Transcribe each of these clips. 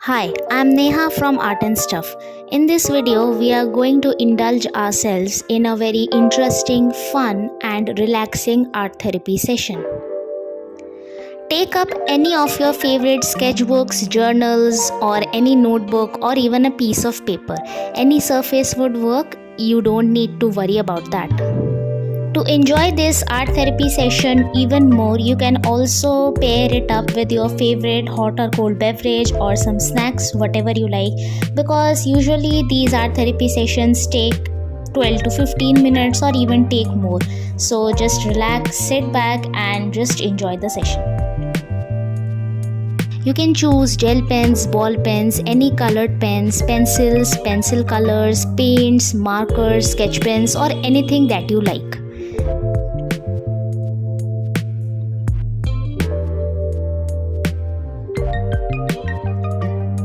Hi, I'm Neha from Art and Stuff. In this video, we are going to indulge ourselves in a very interesting, fun, and relaxing art therapy session. Take up any of your favorite sketchbooks, journals, or any notebook, or even a piece of paper. Any surface would work, you don't need to worry about that. To enjoy this art therapy session even more, you can also pair it up with your favorite hot or cold beverage or some snacks, whatever you like, because usually these art therapy sessions take 12 to 15 minutes or even take more. So just relax, sit back, and just enjoy the session. You can choose gel pens, ball pens, any colored pens, pencils, pencil colors, paints, markers, sketch pens, or anything that you like.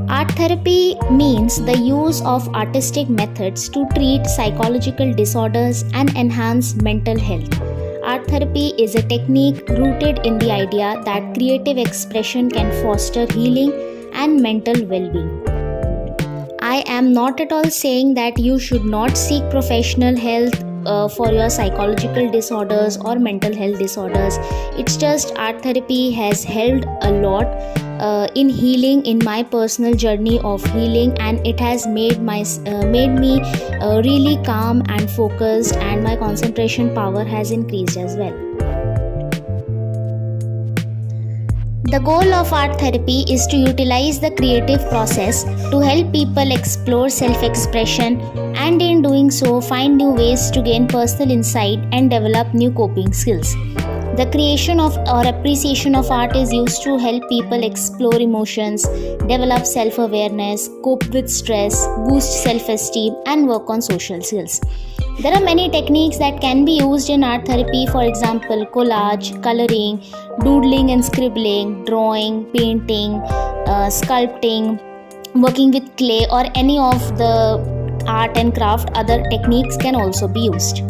Art therapy means the use of artistic methods to treat psychological disorders and enhance mental health. Art therapy is a technique rooted in the idea that creative expression can foster healing and mental well-being. I am not at all saying that you should not seek professional help for your psychological disorders or mental health disorders. It's just art therapy has helped a lot in healing, in my personal journey of healing, and it has made me really calm and focused, and my concentration power has increased as well. The goal of art therapy is to utilize the creative process to help people explore self-expression, and in doing so find new ways to gain personal insight and develop new coping skills. The creation of or appreciation of art is used to help people explore emotions, develop self-awareness, cope with stress, boost self-esteem, and work on social skills. There are many techniques that can be used in art therapy, for example, collage, coloring, doodling and scribbling, drawing, painting, sculpting, working with clay, or any of the art and craft. Other techniques can also be used.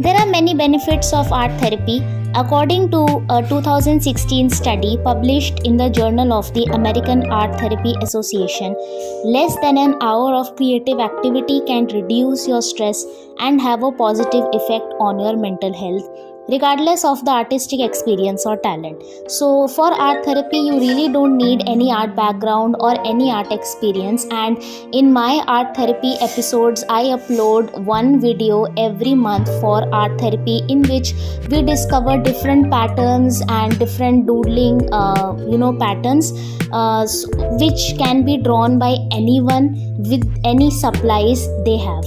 There are many benefits of art therapy. According to a 2016 study published in the Journal of the American Art Therapy Association, less than an hour of creative activity can reduce your stress and have a positive effect on your mental health, regardless of the artistic experience or talent. So for art therapy, you really don't need any art background or any art experience, and in my art therapy episodes I upload one video every month for art therapy, in which we discover different patterns and different doodling patterns which can be drawn by anyone with any supplies they have.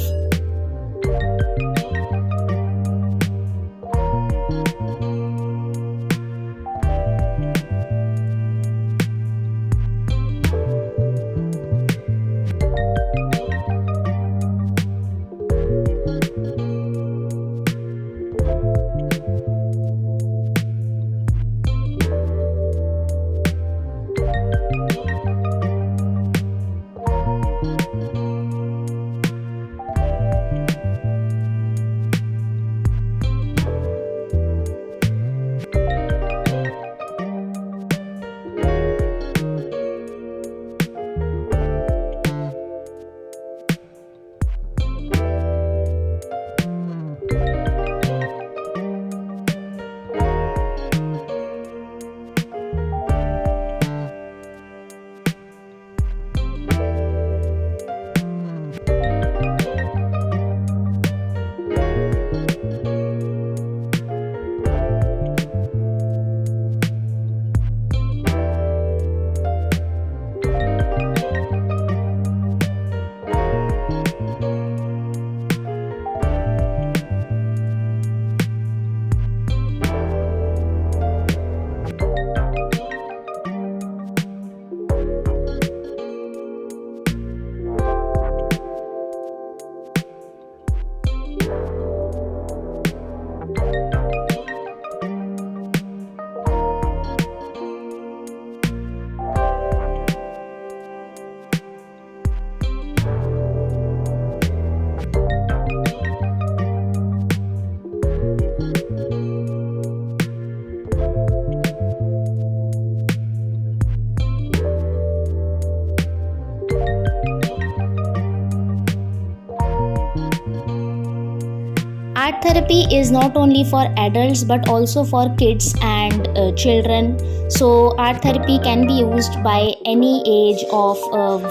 therapy is not only for adults but also for kids and children. So art therapy can be used by any age of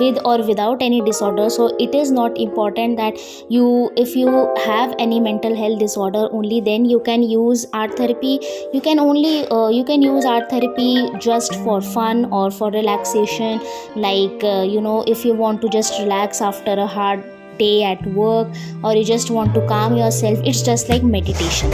with or without any disorder. So it is not important that if you have any mental health disorder, only then you can use art therapy. You can use art therapy just for fun or for relaxation, like if you want to just relax after a hard day at work, or you just want to calm yourself, it's just like meditation.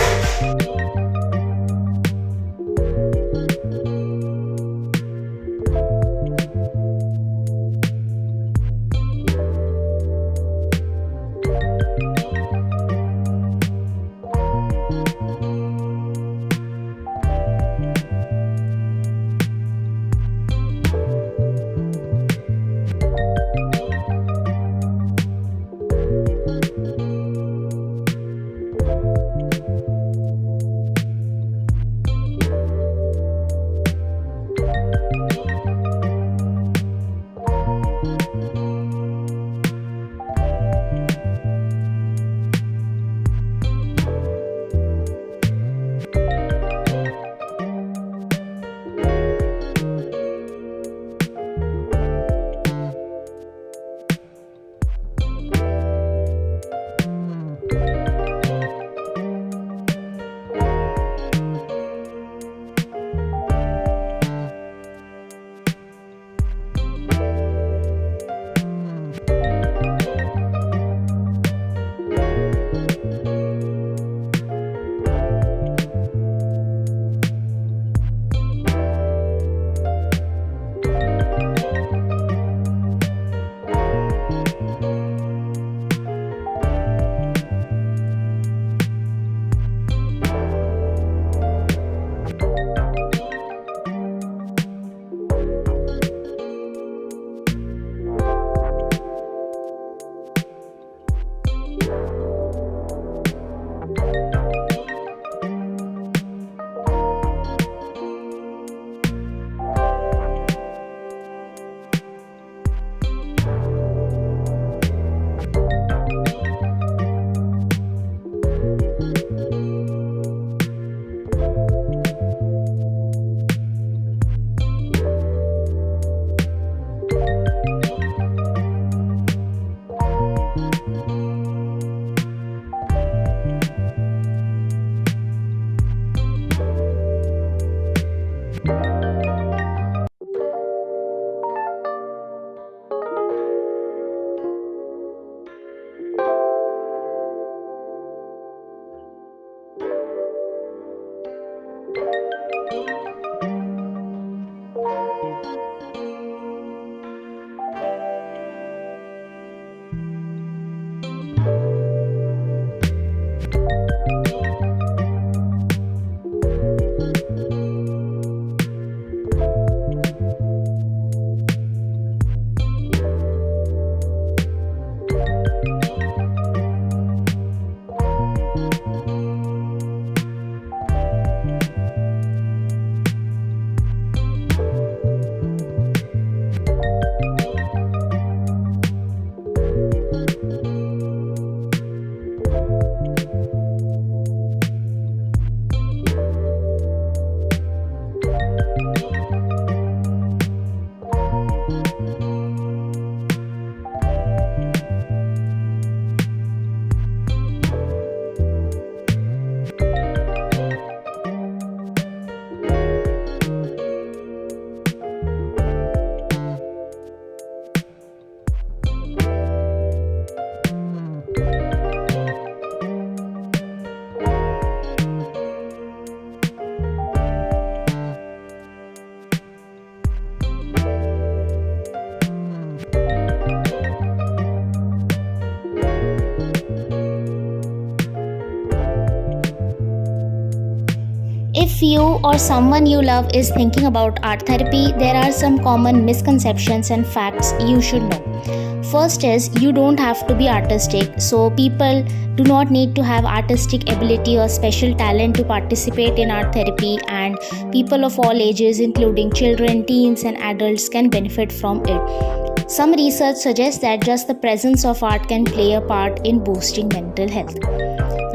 If you or someone you love is thinking about art therapy, there are some common misconceptions and facts you should know. First is, you don't have to be artistic. So people do not need to have artistic ability or special talent to participate in art therapy, and people of all ages including children, teens and adults can benefit from it. Some research suggests that just the presence of art can play a part in boosting mental health.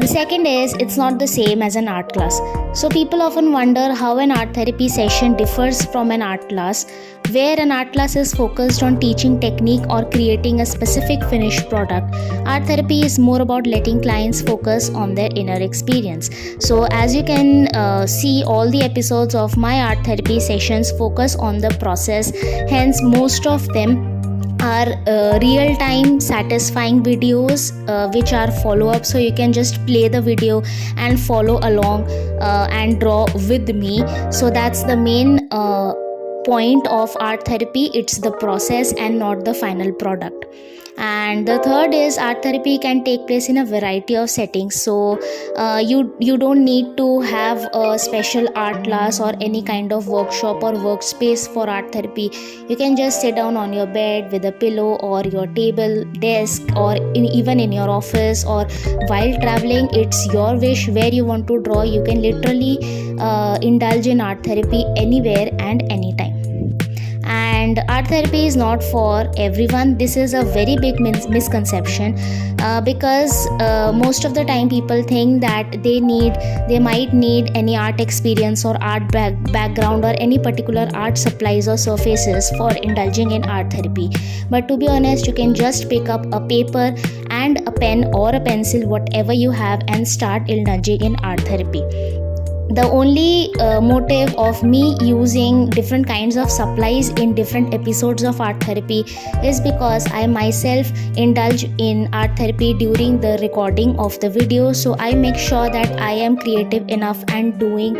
The second is it's not the same as an art class. So people often wonder how an art therapy session differs from an art class, where an art class is focused on teaching technique or creating a specific finished product. Art therapy is more about letting clients focus on their inner experience. So as you can see, all the episodes of my art therapy sessions focus on the process. Hence most of them are real-time satisfying videos which are follow-up, so you can just play the video and follow along and draw with me. So that's the main point of art therapy. It's the process and not the final product. And the third is art therapy can take place in a variety of settings. So you don't need to have a special art class or any kind of workshop or workspace for art therapy. You can just sit down on your bed with a pillow or your table, desk, or even in your office, or while traveling. It's your wish where you want to draw. You can literally indulge in art therapy anywhere and anytime. And art therapy is not for everyone. This is a very big misconception because most of the time people think that they might need any art experience or art background or any particular art supplies or surfaces for indulging in art therapy. But to be honest, you can just pick up a paper and a pen or a pencil, whatever you have, and start indulging in art therapy. The only motive of me using different kinds of supplies in different episodes of art therapy is because I myself indulge in art therapy during the recording of the video. So I make sure that I am creative enough and doing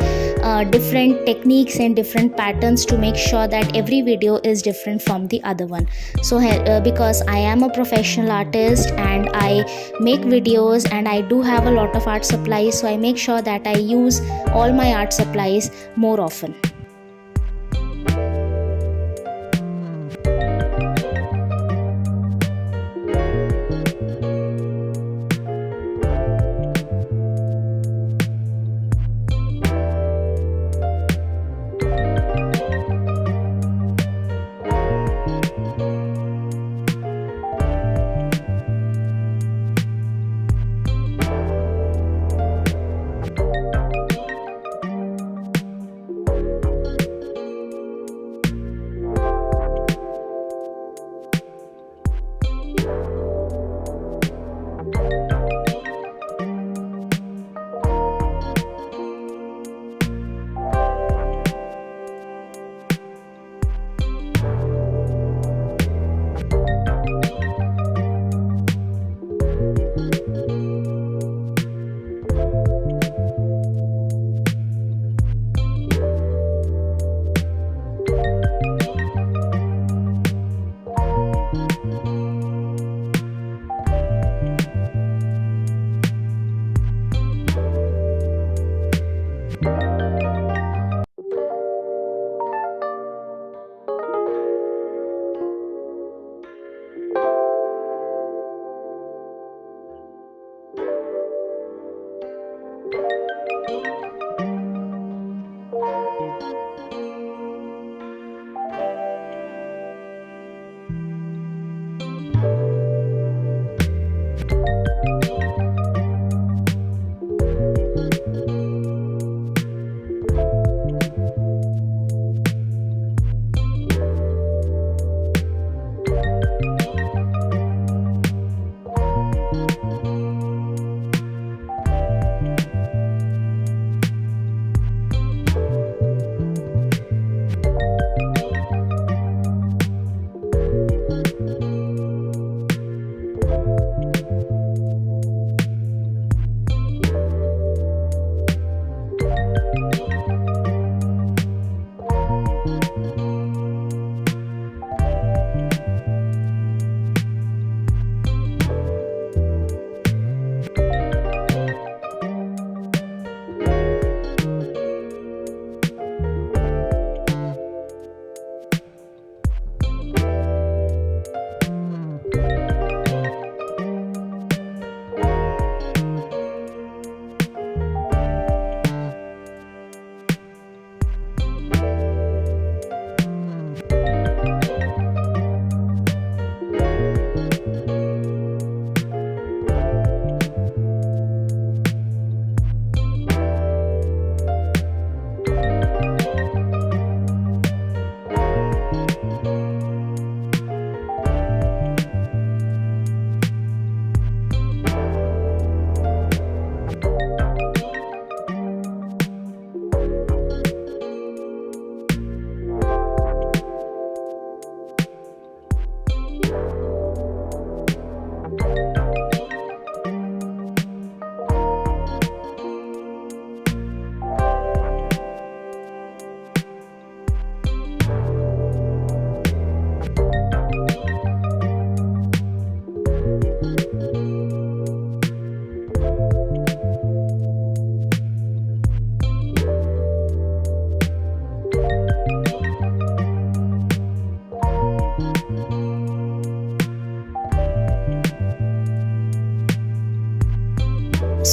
different techniques and different patterns to make sure that every video is different from the other one. So because I am a professional artist and I make videos and I do have a lot of art supplies, so I make sure that I use all my art supplies more often.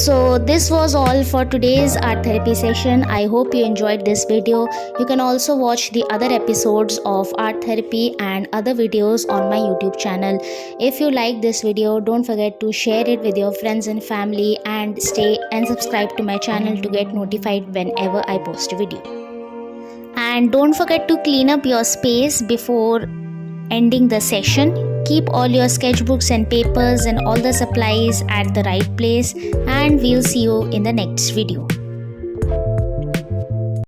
So this was all for today's art therapy session. I hope you enjoyed this video. You can also watch the other episodes of art therapy and other videos on my YouTube channel. If you like this video, don't forget to share it with your friends and family, and stay and subscribe to my channel to get notified whenever I post a video. And don't forget to clean up your space before ending the session. Keep all your sketchbooks and papers and all the supplies at the right place, and we'll see you in the next video.